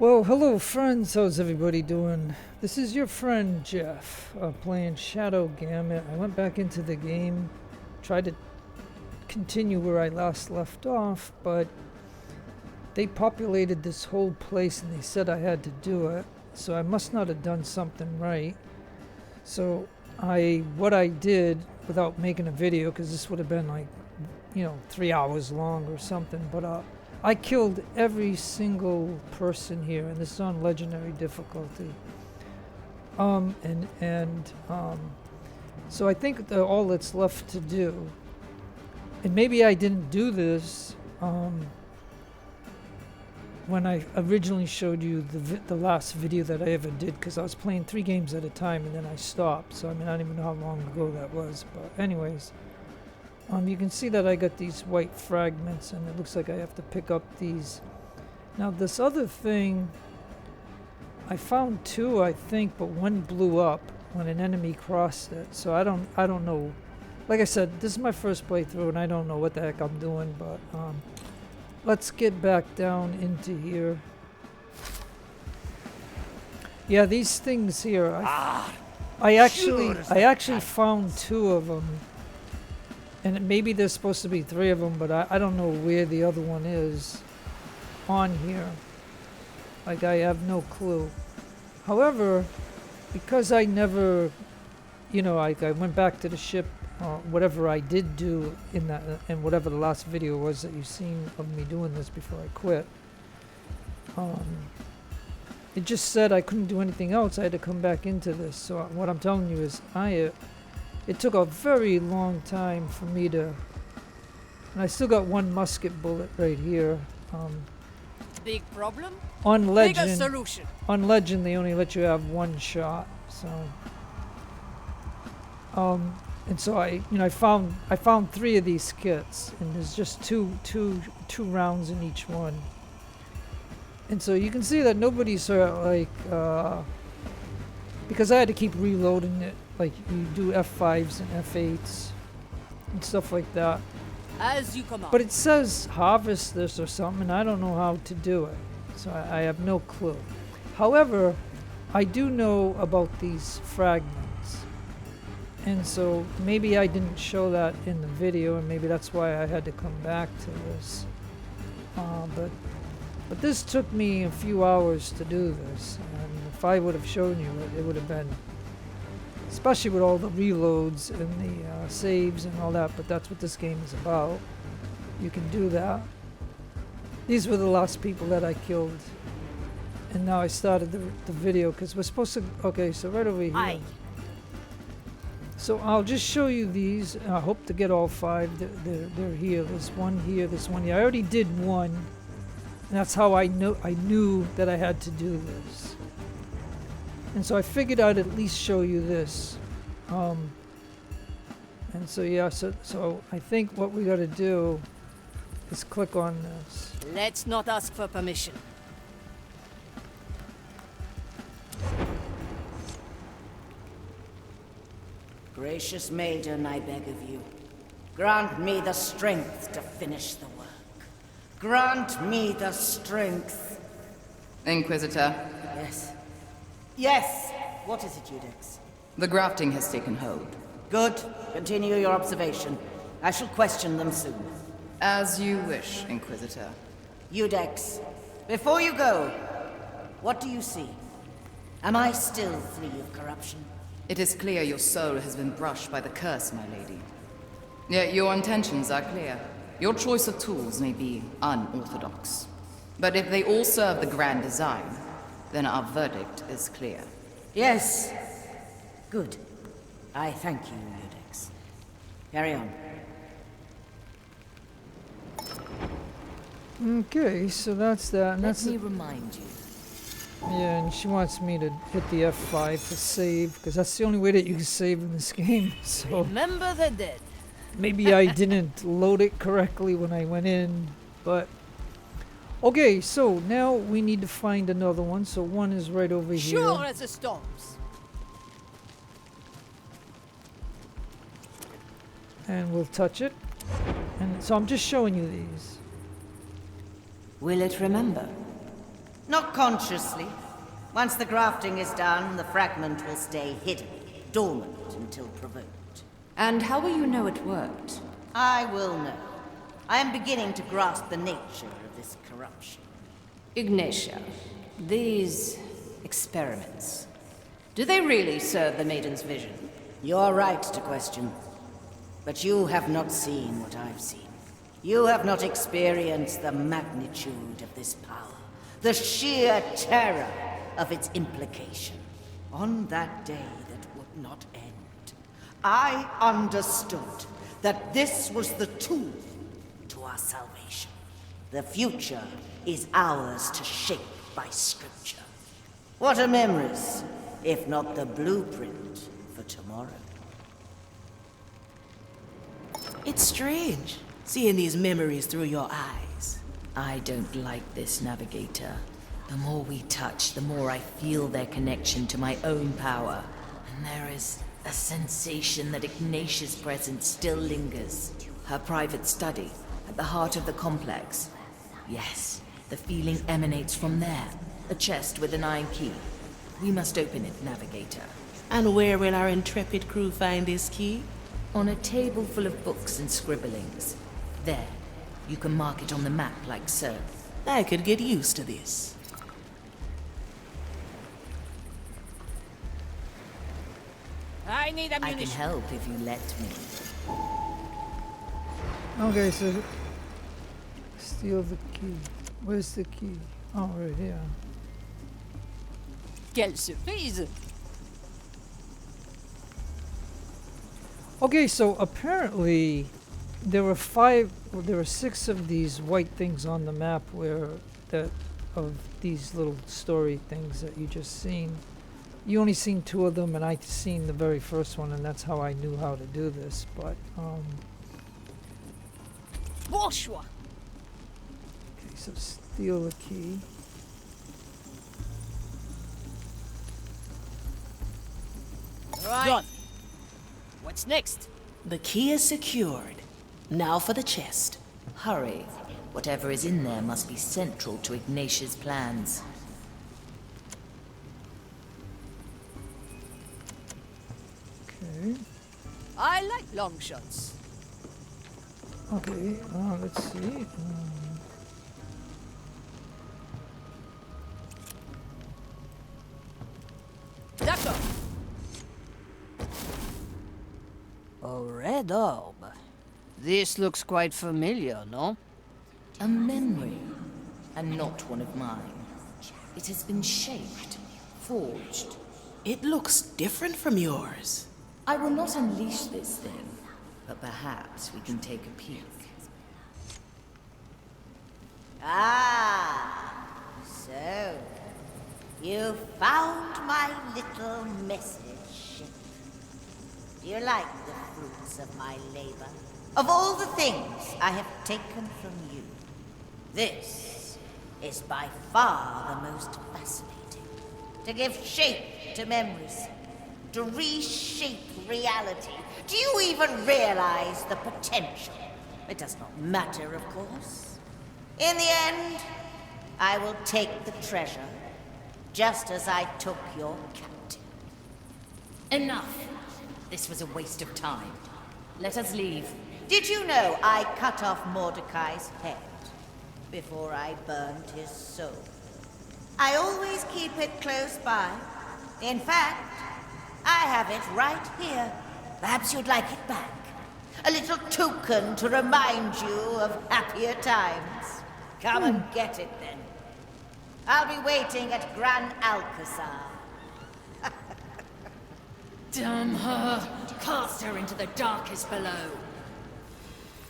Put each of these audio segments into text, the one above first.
Well, hello friends, how's everybody doing? This is your friend Jeff, playing Shadow Gambit. I went back into the game, tried to continue where I last left off, but they populated this whole place and they said I had to do it, so I must not have done something right. So what I did, without making a video, because this would have been like, 3 hours long or something, but I killed every single person here, and this is on legendary difficulty. So I think that all that's left to do, and maybe I didn't do this when I originally showed you the last video that I ever did, because I was playing 3 games at a time and then I stopped. So I mean, I don't even know how long ago that was, but anyways. You can see that I got these white fragments, and it looks like I have to pick up these. Now this other thing, I found 2, I think, but one blew up when an enemy crossed it. So I don't know. Like I said, this is my first playthrough, and I don't know what the heck I'm doing. But let's get back down into here. Yeah, these things here. I actually found 2 of them. And maybe there's supposed to be 3 of them, but I don't know where the other one is on here. Like, I have no clue. However, because I never, I went back to the ship, whatever I did do in that, and whatever the last video was that you've seen of me doing this before I quit. It just said I couldn't do anything else. I had to come back into this. So what I'm telling you is it took a very long time for me to, and I still got 1 musket bullet right here. Big problem? On legend, bigger solution. On legend they only let you have 1 shot. So, and so I found 3 of these kits, and there's just two rounds in each one. And so you can see that nobody's because I had to keep reloading it. Like, you do F5s and F8s and stuff like that. As you command. But it says harvest this or something, and I don't know how to do it. So I have no clue. However, I do know about these fragments. And so maybe I didn't show that in the video, and maybe that's why I had to come back to this. But this took me a few hours to do this. And if I would have shown you it, it would have been, especially with all the reloads and the saves and all that, but that's what this game is about. You can do that. These were the last people that I killed. And now I started the video because we're supposed to, okay, so right over here. Aye. So I'll just show you these. I hope to get all 5. They're here. There's 1 here, there's 1 here. I already did 1. And that's how I knew that I had to do this. And so I figured I'd at least show you this. And so yeah, so I think what we gotta do is click on this. Let's not ask for permission. Gracious maiden, I beg of you, grant me the strength to finish the work. Grant me the strength. Inquisitor. Yes. Yes! What is it, Judex? The grafting has taken hold. Good. Continue your observation. I shall question them soon. As you wish, Inquisitor. Judex, before you go, what do you see? Am I still free of corruption? It is clear your soul has been brushed by the curse, my lady. Yet your intentions are clear. Your choice of tools may be unorthodox. But if they all serve the grand design, then our verdict is clear. Yes. Good. I thank you, Judex. Carry on. Okay, so that's that. And Let me remind you. Yeah, and she wants me to hit the F5 to save, because that's the only way that you can save in this game. So Remember the dead. maybe I didn't load it correctly when I went in, but okay, so now we need to find another one. So 1 is right over here. Sure as the storms. And we'll touch it. And so I'm just showing you these. Will it remember? Not consciously. Once the grafting is done, the fragment will stay hidden, dormant until provoked. And how will you know it worked? I will know. I am beginning to grasp the nature of this corruption. Ignatia, these experiments, do they really serve the Maiden's vision? You're right to question. But you have not seen what I've seen. You have not experienced the magnitude of this power, the sheer terror of its implication. On that day that would not end, I understood that this was the tool to our salvation. The future is ours to shape by scripture. What are memories, if not the blueprint for tomorrow? It's strange, seeing these memories through your eyes. I don't like this, Navigator. The more we touch, the more I feel their connection to my own power. And there is a sensation that Ignatia's presence still lingers. Her private study, at the heart of the complex. Yes, the feeling emanates from there. A chest with an iron key. We must open it, Navigator. And where will our intrepid crew find this key? On a table full of books and scribblings. There. You can mark it on the map like so. I could get used to this. I need I can ammunition. help if you let me. Okay, so steal the key. Where's the key? Oh, right here. Quelle surprise! Okay, so apparently there were six of these white things on the map of these little story things that you just seen. You only seen two of them, and I seen the very first one, and that's how I knew how to do this. But Bourgeois! okay, so steal the key. Right. Done. What's next? The key is secured. Now for the chest. Hurry. Whatever is in there must be central to Ignatia's plans. Okay. I like long shots. Okay. Let's see. D'accord. A red orb. This looks quite familiar, no? A memory, and not one of mine. It has been shaped, forged. It looks different from yours. I will not unleash this thing, but perhaps we can take a peek. Ah, so you found my little message. Do you like the fruits of my labor? Of all the things I have taken from you, this is by far the most fascinating. To give shape to memories, to reshape reality. Do you even realize the potential? It does not matter, of course. In the end, I will take the treasure, just as I took your captain. Enough! This was a waste of time. Let us leave. Did you know I cut off Mordechai's head before I burned his soul? I always keep it close by. In fact, I have it right here. Perhaps you'd like it back. A little token to remind you of happier times. Come and get it then. I'll be waiting at Gran Alcazar. Damn her! Cast her into the darkest below.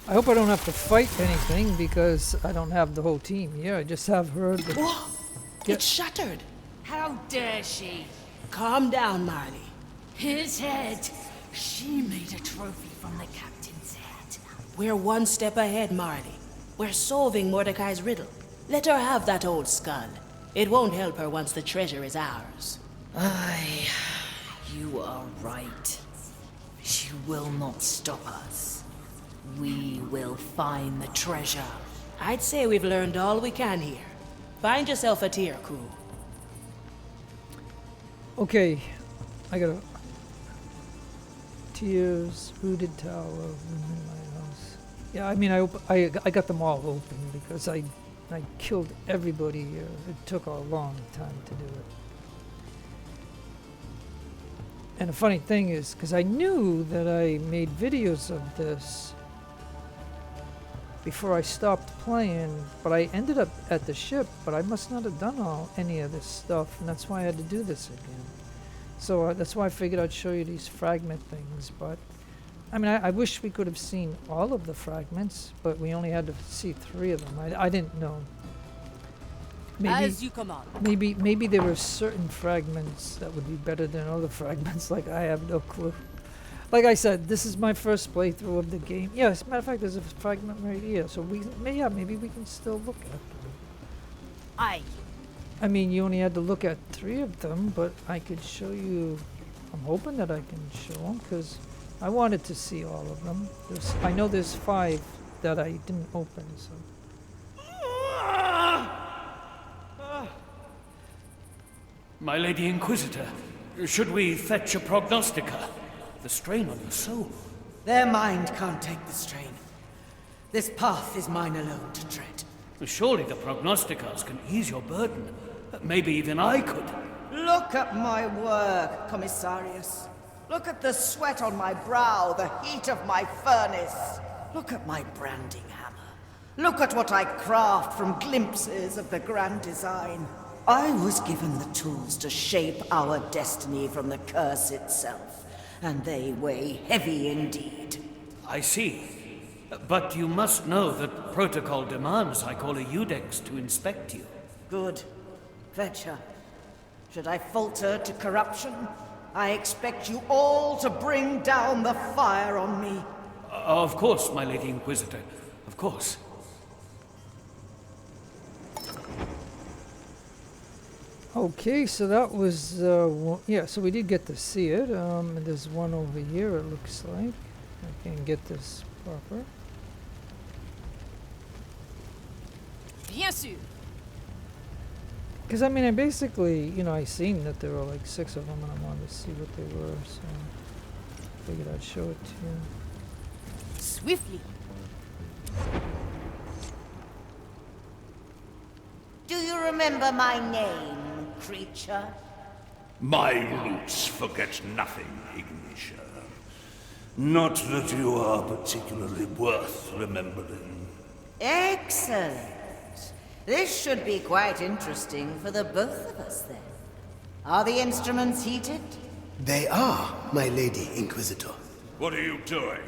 I hope I don't have to fight anything because I don't have the whole team here. I just have her. Whoa! Yeah. It's shattered. How dare she? Calm down, Marley. His head! She made a trophy from the captain's head. We're one step ahead, Marley. We're solving Mordecai's riddle. Let her have that old skull. It won't help her once the treasure is ours. Aye, you are right. She will not stop us. We will find the treasure. I'd say we've learned all we can here. Find yourself a tier, crew. Okay, I got a tears, rooted tower, room in my house. Yeah, I mean, I got them all open because I killed everybody here. It took a long time to do it. And the funny thing is, because I knew that I made videos of this before I stopped playing, but I ended up at the ship, but I must not have done any of this stuff, and that's why I had to do this again. So that's why I figured I'd show you these fragment things, but I mean, I wish we could have seen all of the fragments, but we only had to see 3 of them. I didn't know. As you command. Maybe there were certain fragments that would be better than other fragments, like I have no clue. Like I said, this is my first playthrough of the game. Yeah, as a matter of fact, there's a fragment right here, so maybe we can still look at them. I mean, you only had to look at 3 of them, but I could show you. I'm hoping that I can show them, because I wanted to see all of them. I know there's 5 that I didn't open, so. My Lady Inquisitor, should we fetch a prognostica? The strain on your soul. Their mind can't take the strain. This path is mine alone to tread. Surely the prognosticas can ease your burden. Maybe even I could. Look at my work, Commissarius. Look at the sweat on my brow, the heat of my furnace. Look at my branding hammer. Look at what I craft from glimpses of the grand design. I was given the tools to shape our destiny from the curse itself, and they weigh heavy indeed. I see. But you must know that protocol demands I call a Eudex to inspect you. Good. Fetch her. Should I falter to corruption, I expect you all to bring down the fire on me. Of course, my Lady Inquisitor. Of course. Okay, so that was, yeah, so we did get to see it. And there's one over here, it looks like. I can get this proper. Bien sûr. Because, I mean, I basically, you know, I seen that there were like 6 of them, and I wanted to see what they were, so I figured I'd show it to you. Swiftly. Do you remember my name, creature? My roots forget nothing, Ignitia. Not that you are particularly worth remembering. Excellent. This should be quite interesting for the both of us, then. Are the instruments heated? They are, my Lady Inquisitor. What are you doing?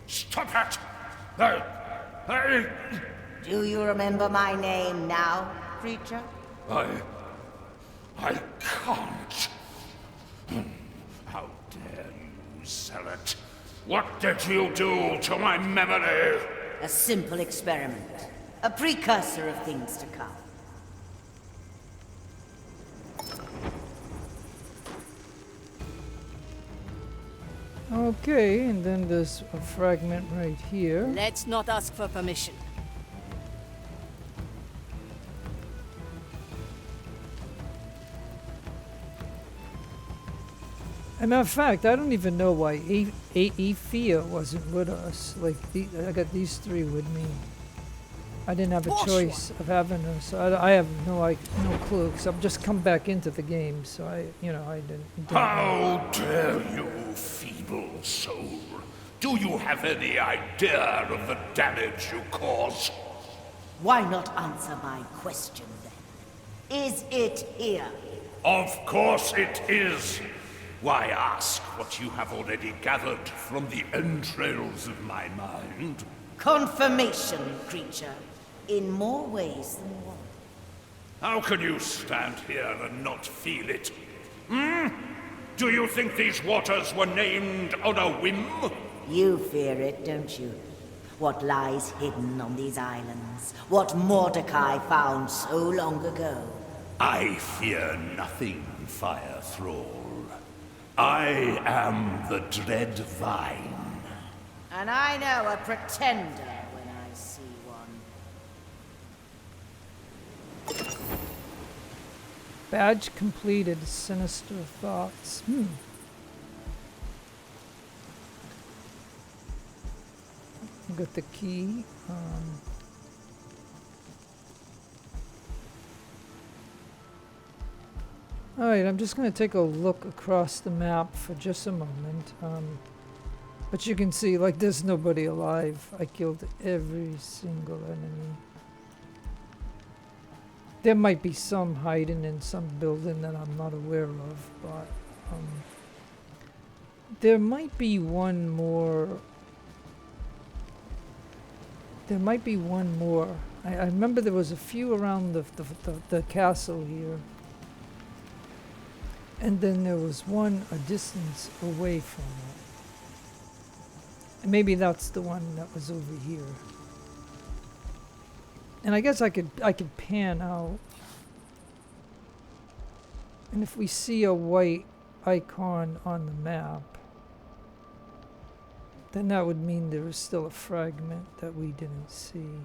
Stop it! Do you remember my name now, creature? I can't. How dare you sell it? What did you do to my memory? A simple experiment. A precursor of things to come. Okay, and then there's a fragment right here. Let's not ask for permission. As a matter of fact, I don't even know why Aethia wasn't with us. Like, I got these 3 with me. I didn't have a choice of having her, so I have no clue. Because I've just come back into the game, so I didn't How dare you, feeble soul? Do you have any idea of the damage you cause? Why not answer my question, then? Is it here? Of course it is. Why ask what you have already gathered from the entrails of my mind? Confirmation, creature. In more ways than one. How can you stand here and not feel it? Hmm? Do you think these waters were named on a whim? You fear it, don't you? What lies hidden on these islands? What Mordechai found so long ago? I fear nothing, Fire Thrall. I am the Dread Vine. And I know a pretender when I see one. Badge completed. Sinister thoughts. Got the key. Alright, I'm just going to take a look across the map for just a moment. But you can see, like, there's nobody alive. I killed every single enemy. There might be some hiding in some building that I'm not aware of, but there might be one more. There might be one more. I remember there was a few around the castle here. And then there was one a distance away from it. And maybe that's the one that was over here. And I guess I could pan out. And if we see a white icon on the map, then that would mean there is still a fragment that we didn't see.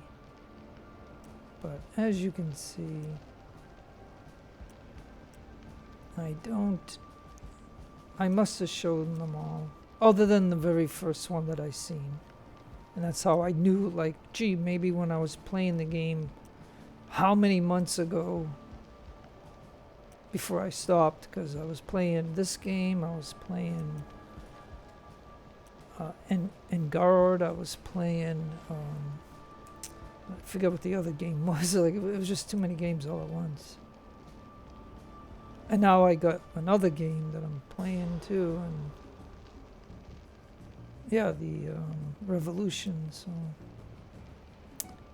But as you can see, I must have shown them all, other than the very first one that I seen. And that's how I knew, like, gee, maybe when I was playing the game, how many months ago, before I stopped, because I was playing this game, I was playing Guard, I was playing, I forget what the other game was, like, it was just too many games all at once. And now I got another game that I'm playing too, and yeah, the Revolution. So,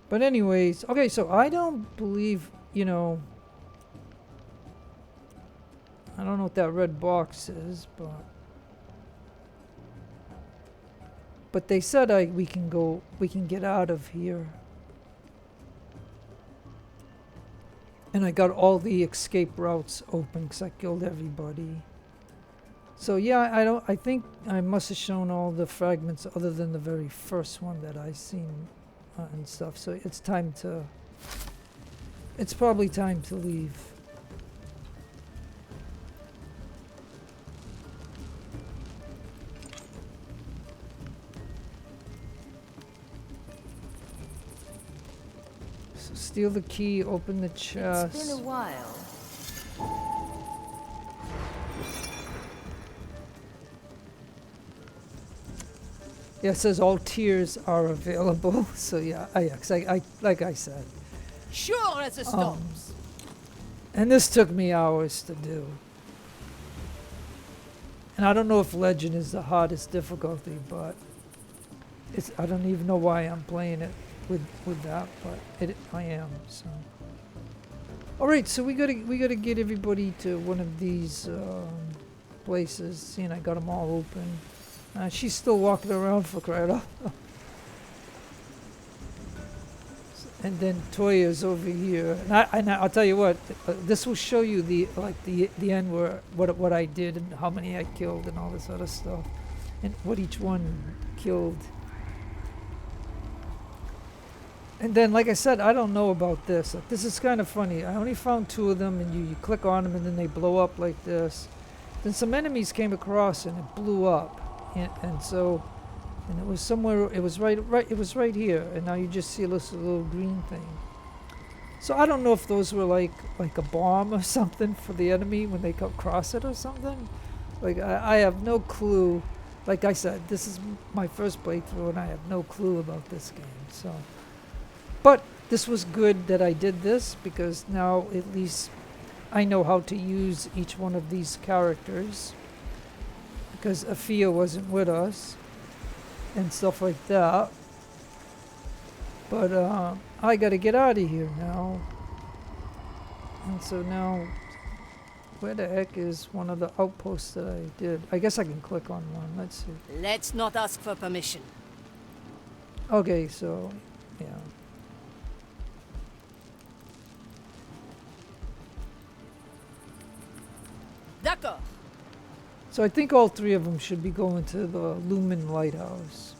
but anyways, okay. So I don't believe, I don't know what that red box is, but they said we can get out of here. And I got all the escape routes open because I killed everybody. So yeah, I think I must have shown all the fragments other than the very first one that I seen and stuff. So it's probably time to leave. Steal the key, open the chest. It's been a while. Yeah, it says all tiers are available. So yeah, I like I said. Sure as the storms. And this took me hours to do. And I don't know if Legend is the hardest difficulty, but I don't even know why I'm playing it with that, but I am. So, all right, so we gotta get everybody to one of these places. Seeing I got them all open. She's still walking around for crying out. And then Toya's over here, and I'll tell you what. This will show you the end where what I did and how many I killed and all this other stuff, and what each one killed. And then, like I said, I don't know about this. Like, this is kind of funny. I only found 2 of them, and you click on them, and then they blow up like this. Then some enemies came across, and it blew up, and it was somewhere. It was right here, and now you just see this little green thing. So I don't know if those were like a bomb or something for the enemy when they come across it or something. Like I have no clue. Like I said, this is my first playthrough, and I have no clue about this game. So. But this was good that I did this, because now at least I know how to use each one of these characters, because Afia wasn't with us and stuff like that. But I gotta get out of here now. And so now, where the heck is one of the outposts that I did? I guess I can click on one. Let's see. Let's not ask for permission. Okay, so yeah. D'accord. So I think all 3 of them should be going to the Lumen Lighthouse.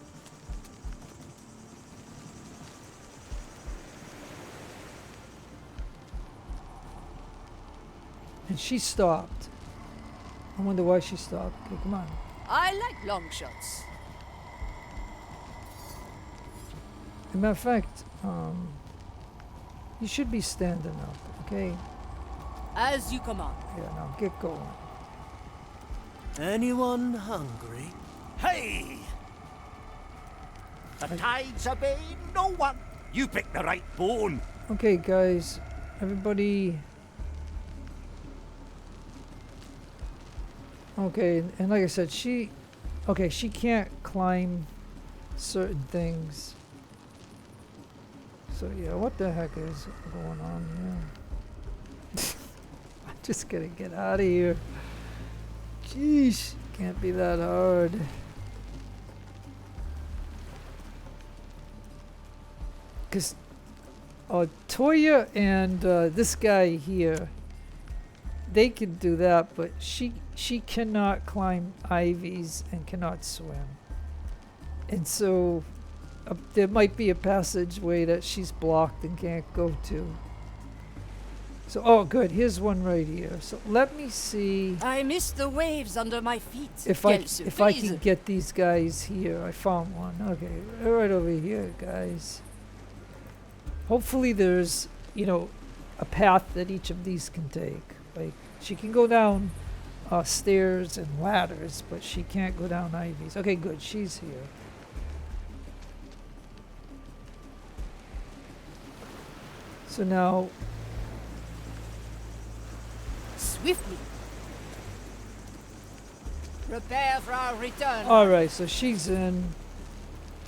And she stopped. I wonder why she stopped. Okay, come on. I like long shots. As a matter of fact, you should be standing up, okay? As you command. Yeah, now get going. Anyone hungry? Hey! The tides obey no one. You picked the right bone. Okay, guys, everybody. Okay, and like I said, she can't climb certain things. So yeah, what the heck is going on here? I'm just gonna get out of here. Jeez, can't be that hard. Cause Toya and this guy here, they can do that, but she cannot climb ivies and cannot swim. And so there might be a passageway that she's blocked and can't go to. So, oh good, here's one right here. So let me see I miss the waves under my feet. if I can get these guys here. I found one. Okay, right over here, guys. Hopefully there's, you know, a path that each of these can take. Like, she can go down stairs and ladders, but she can't go down ivies. Okay, good, she's here. So now, Swiftly. Prepare for our return. alright, so she's in.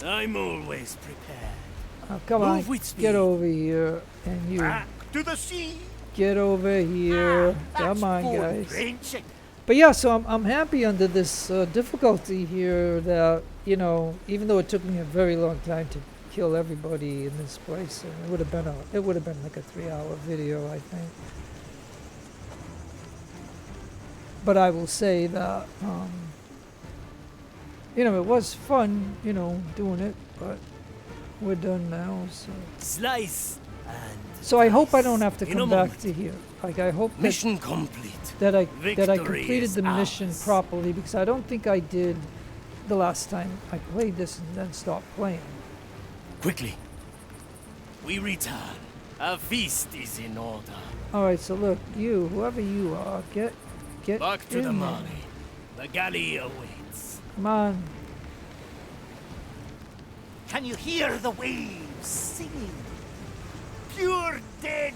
I'm always prepared. Come on, Move with speed. get over here. And you, Back to the sea. get over here. Come on, That's guys. bone-wrenching. But yeah, so I'm happy under this difficulty here that, you know, even though it took me a very long time to kill everybody in this place, and it would have been like a 3-hour video, I think. But I will say that, you know, it was fun, you know, doing it, but we're done now, so. Slice and So I hope I don't have to in a come back moment. to here. Like, I hope that Mission complete. that I Victory completed is the mission ours. properly, because I don't think I did the last time I played this and then stopped playing. Quickly. We return. A feast is in order. All right, so look, you, whoever you are, get Back to in the there. Mari. The galley awaits. Come on. Can you hear the waves singing? Pure dead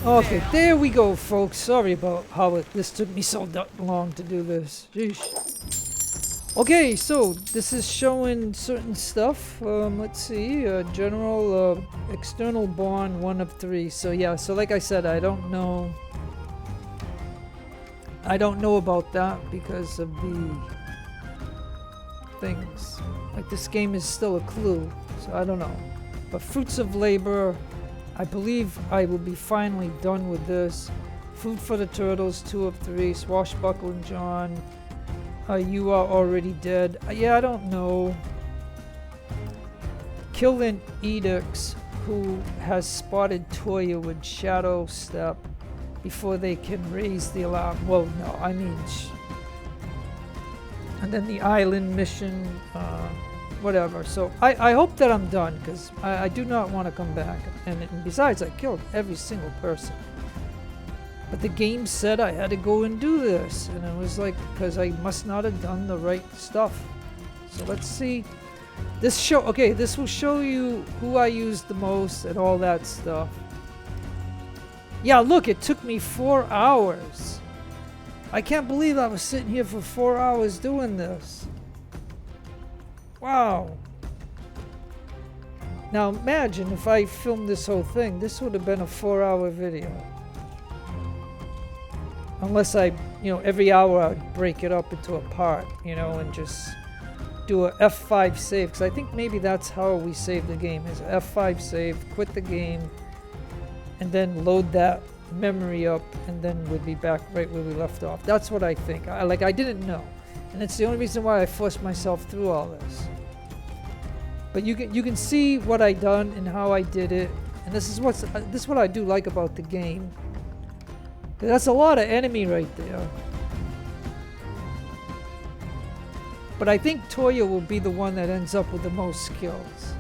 Okay, there we go, folks. Sorry about how this took me so long to do this. Sheesh. Okay, so this is showing certain stuff. Let's see, general external bond 1 of 3. So yeah, so like I said, I don't know about that because of the things. Like, this game is still a clue, so I don't know. But fruits of labor, I believe I will be finally done with this. Food for the turtles, 2 of 3. Swashbuckling John, you are already dead. Yeah, I don't know. Killing Edicts, who has spotted Toya with Shadow Step before they can raise the alarm. Well, no, I mean, and then the island mission, whatever. So I hope that I'm done, because I do not want to come back. And besides, I killed every single person. But the game said I had to go and do this, and it was like, because I must not have done the right stuff. So let's see. This will show you who I used the most and all that stuff. Yeah, look, it took me 4 hours. I can't believe I was sitting here for 4 hours doing this. Wow. Now imagine if I filmed this whole thing, this would have been a 4-hour video. Unless I, you know, every hour I'd break it up into a part, you know, and just do a F5 save. Because I think maybe that's how we save the game, is a F5 save, quit the game, and then load that memory up, and then we'd be back right where we left off. That's what I think. I didn't know. And it's the only reason why I forced myself through all this. But you can see what I done and how I did it. And this is what I do like about the game. That's a lot of enemy right there. But I think Toya will be the one that ends up with the most kills.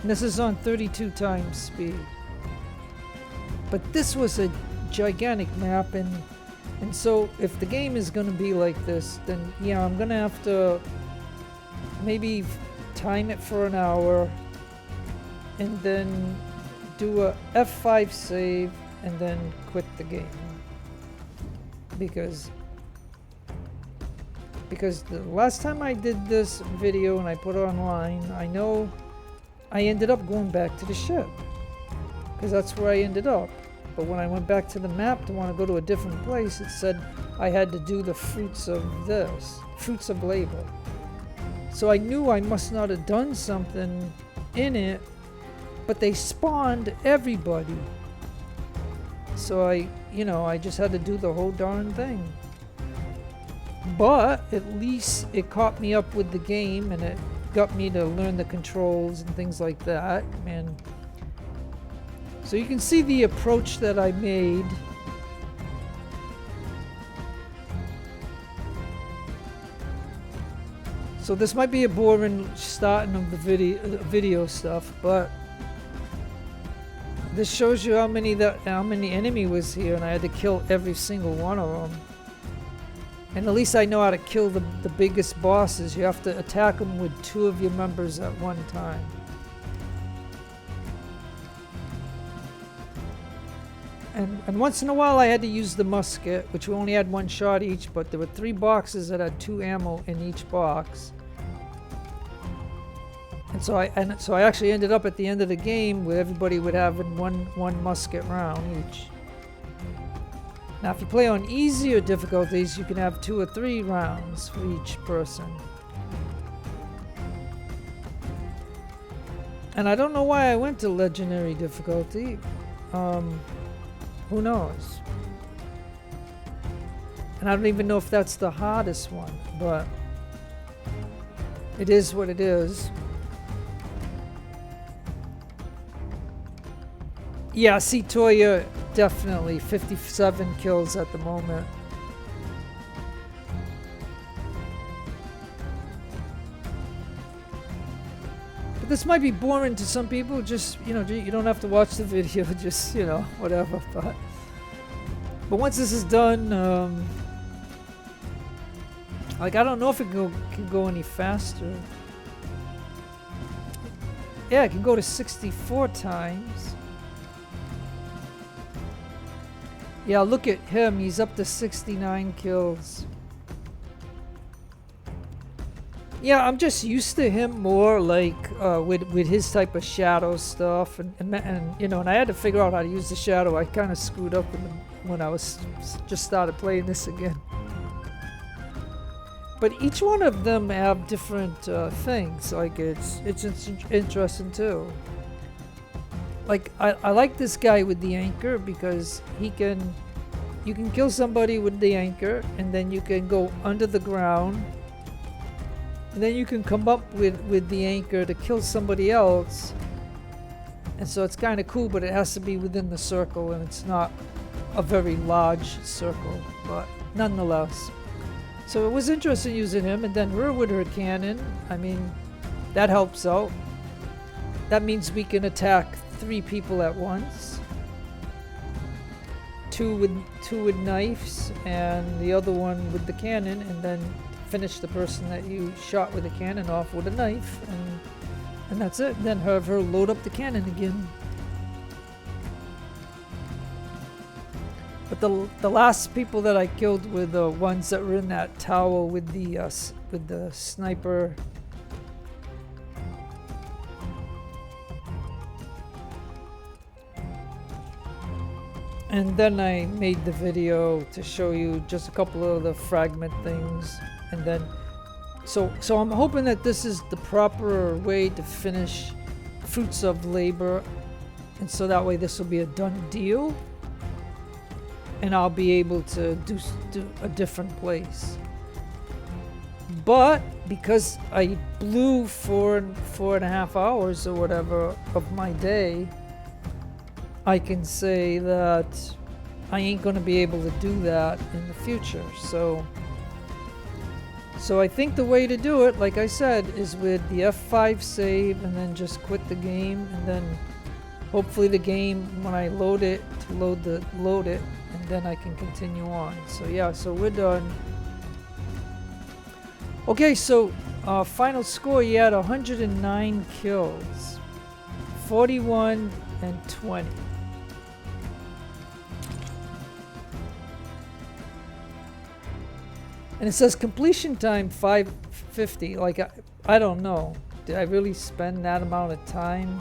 And this is on 32 times speed. But this was a gigantic map, and so if the game is going to be like this, then yeah, I'm going to have to maybe time it for an hour and then do a F5 save and then quit the game. Because the last time I did this video and I put it online, I know I ended up going back to the ship. Because that's where I ended up. But when I went back to the map to want to go to a different place, it said I had to do the fruits of this. Fruits of labor. So I knew I must not have done something in it, but they spawned everybody. So I just had to do the whole darn thing. But at least it caught me up with the game and it got me to learn the controls and things like that. And so you can see the approach that I made. So this might be a boring starting of the video stuff, but this shows you how many enemy was here, and I had to kill every single one of them. And at least I know how to kill the biggest bosses. You have to attack them with 2 of your members at one time. And once in a while I had to use the musket, which we only had 1 shot each, but there were 3 boxes that had 2 ammo in each box. And so I actually ended up at the end of the game where everybody would have one musket round each. Now if you play on easier difficulties, you can have 2 or 3 rounds for each person. And I don't know why I went to legendary difficulty. Who knows? And I don't even know if that's the hardest one, but it is what it is. Yeah, see, Toya definitely 57 kills at the moment. But this might be boring to some people. Just, you don't have to watch the video. Just, whatever. But once this is done, I don't know if it can go any faster. Yeah, it can go to 64 times. Yeah, look at him. He's up to 69 kills. Yeah, I'm just used to him more like with his type of shadow stuff, and I had to figure out how to use the shadow. I kind of screwed up when I was just started playing this again. But each one of them have different things. Like it's interesting too. Like I like this guy with the anchor because you can kill somebody with the anchor, and then you can go under the ground. And then you can come up with the anchor to kill somebody else. And so it's kind of cool, but it has to be within the circle, and it's not a very large circle, but nonetheless. So it was interesting using him, and then her with her cannon. I mean, that helps out. That means we can attack 3 people at once. 2 with knives, and the other one with the cannon, and then finish the person that you shot with a cannon off with a knife, and that's it. Then have her load up the cannon again. But the last people that I killed were the ones that were in that tower with the sniper. And then I made the video to show you just a couple of the fragment things. And then, so I'm hoping that this is the proper way to finish Fruits of Labor, and so that way this will be a done deal, and I'll be able to do a different place. But because I blew 4.5 hours or whatever of my day, I can say that I ain't gonna be able to do that in the future. So I think the way to do it, like I said, is with the F5 save and then just quit the game, and then hopefully the game, when I load it, to load it, and then I can continue on. So yeah, so we're done. Okay, so final score, you had 109 kills, 41 and 20. And it says completion time 550. Like, I don't know. Did I really spend that amount of time?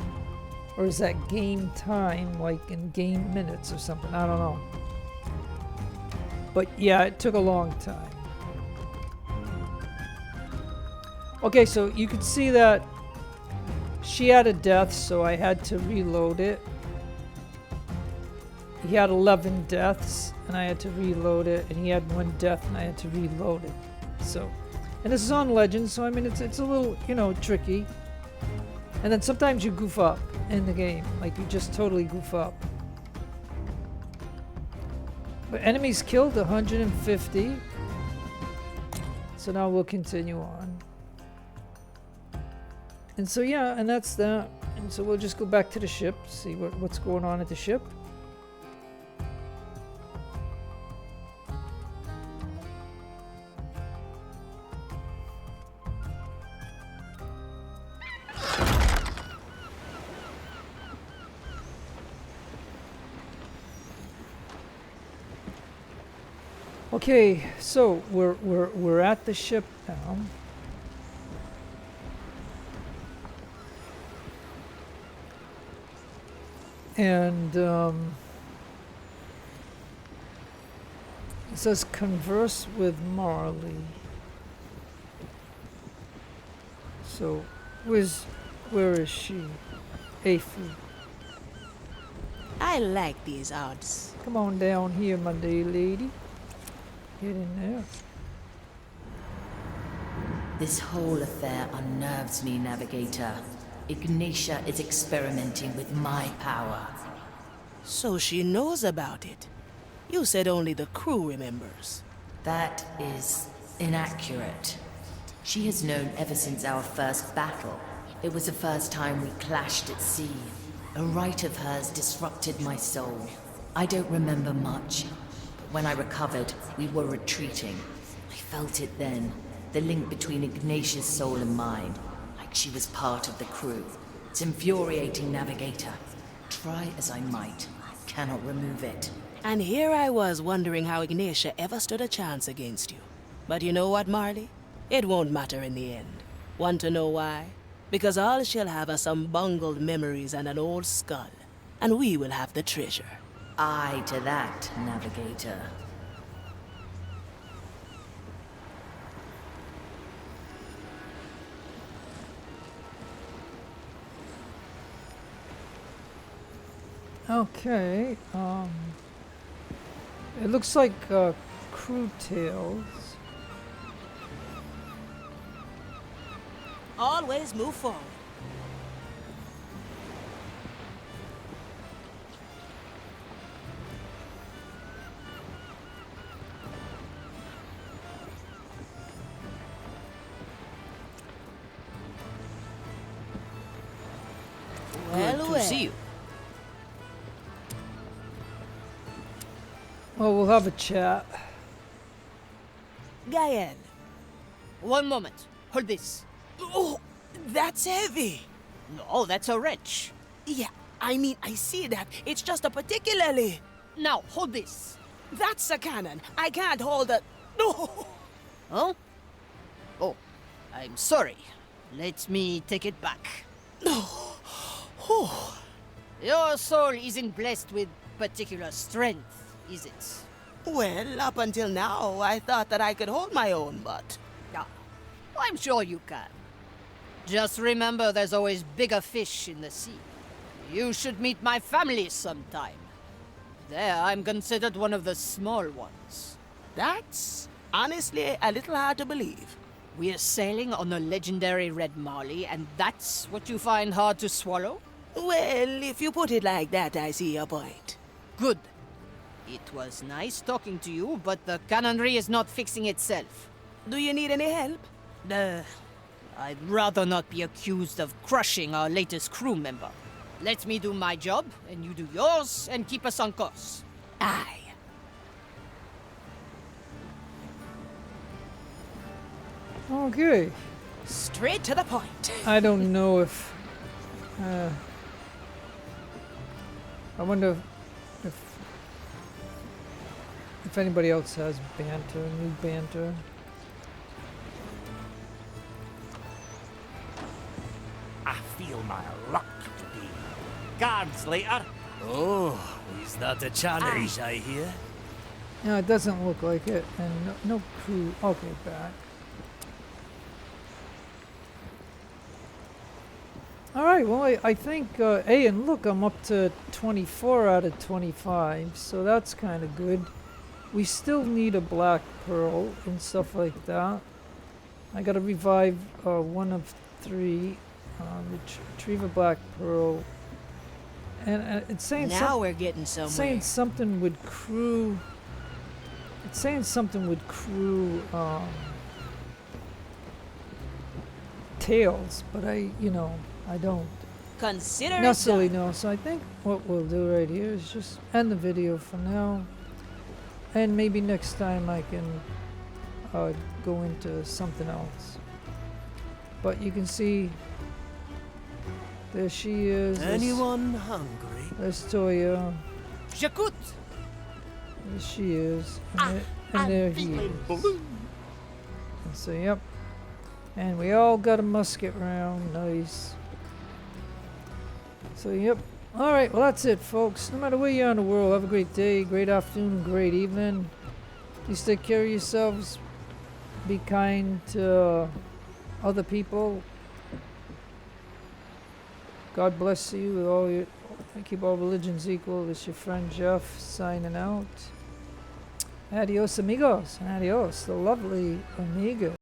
Or is that game time, like in game minutes or something? I don't know. But yeah, it took a long time. Okay, so you can see that she had a death, so I had to reload it. He had 11 deaths, and I had to reload it, and he had 1 death, and I had to reload it. So, and this is on Legends, so I mean, it's a little, you know, tricky. And then sometimes you goof up in the game, like you just totally goof up. But enemies killed 150. So now we'll continue on. And so yeah, and that's that. And so we'll just go back to the ship, see what's going on at the ship. Okay, so we're at the ship now. And it says converse with Marley. So where is she? Aphid. I like these odds. Come on down here, my dear lady. Get in there. This whole affair unnerves me, Navigator. Ignatia is experimenting with my power. So she knows about it. You said only the crew remembers. That is inaccurate. She has known ever since our first battle. It was the first time we clashed at sea. A rite of hers disrupted my soul. I don't remember much. When I recovered, we were retreating. I felt it then, the link between Ignatia's soul and mine, like she was part of the crew. It's infuriating, Navigator. Try as I might, I cannot remove it. And here I was wondering how Ignatia ever stood a chance against you. But you know what, Marley? It won't matter in the end. Want to know why? Because all she'll have are some bungled memories and an old skull. And we will have the treasure. Aye to that, Navigator. Okay, it looks like crew tails. Always move forward. Good to see you. Well, we'll have a chat. Gael. One moment. Hold this. Oh, that's heavy. No, that's a wrench. Yeah, I mean, I see that. It's just a particularly... Now, hold this. That's a cannon. I can't hold it. No. Huh? Oh, I'm sorry. Let me take it back. No. Oh. Your soul isn't blessed with particular strength, is it? Well, up until now, I thought that I could hold my own, but... Yeah, I'm sure you can. Just remember there's always bigger fish in the sea. You should meet my family sometime. There, I'm considered one of the small ones. That's honestly a little hard to believe. We're sailing on a legendary red Marley, and that's what you find hard to swallow? Well, if you put it like that, I see your point. Good. It was nice talking to you, but the cannonry is not fixing itself. Do you need any help? I'd rather not be accused of crushing our latest crew member. Let me do my job, and you do yours, and keep us on course. Aye. Okay. Straight to the point. I don't know if... I wonder if anybody else has banter, new banter. I feel my luck today. Guards later. Oh, is that a challenge I hear? No, it doesn't look like it. And no crew. Okay, back. Alright, well, I think, hey, and look, I'm up to 24 out of 25, so that's kind of good. We still need a black pearl and stuff like that. I gotta revive 1 of 3, retrieve a black pearl. And it's saying now we're getting somewhere. It's saying something with crew. It's saying something with crew tails, but I don't consider necessarily know. So I think what we'll do right here is just end the video for now, and maybe next time I can go into something else. But you can see there she is. Anyone hungry? There's Toya. J'écoute! There she is. And there he is. And so, yep. And we all got a musket round. Nice. So, yep. Alright, well, that's it, folks. No matter where you are in the world, have a great day, great afternoon, great evening. Please take care of yourselves. Be kind to other people. God bless you with all your... Keep all religions equal. This is your friend Jeff signing out. Adios, amigos. Adios, the lovely amiga.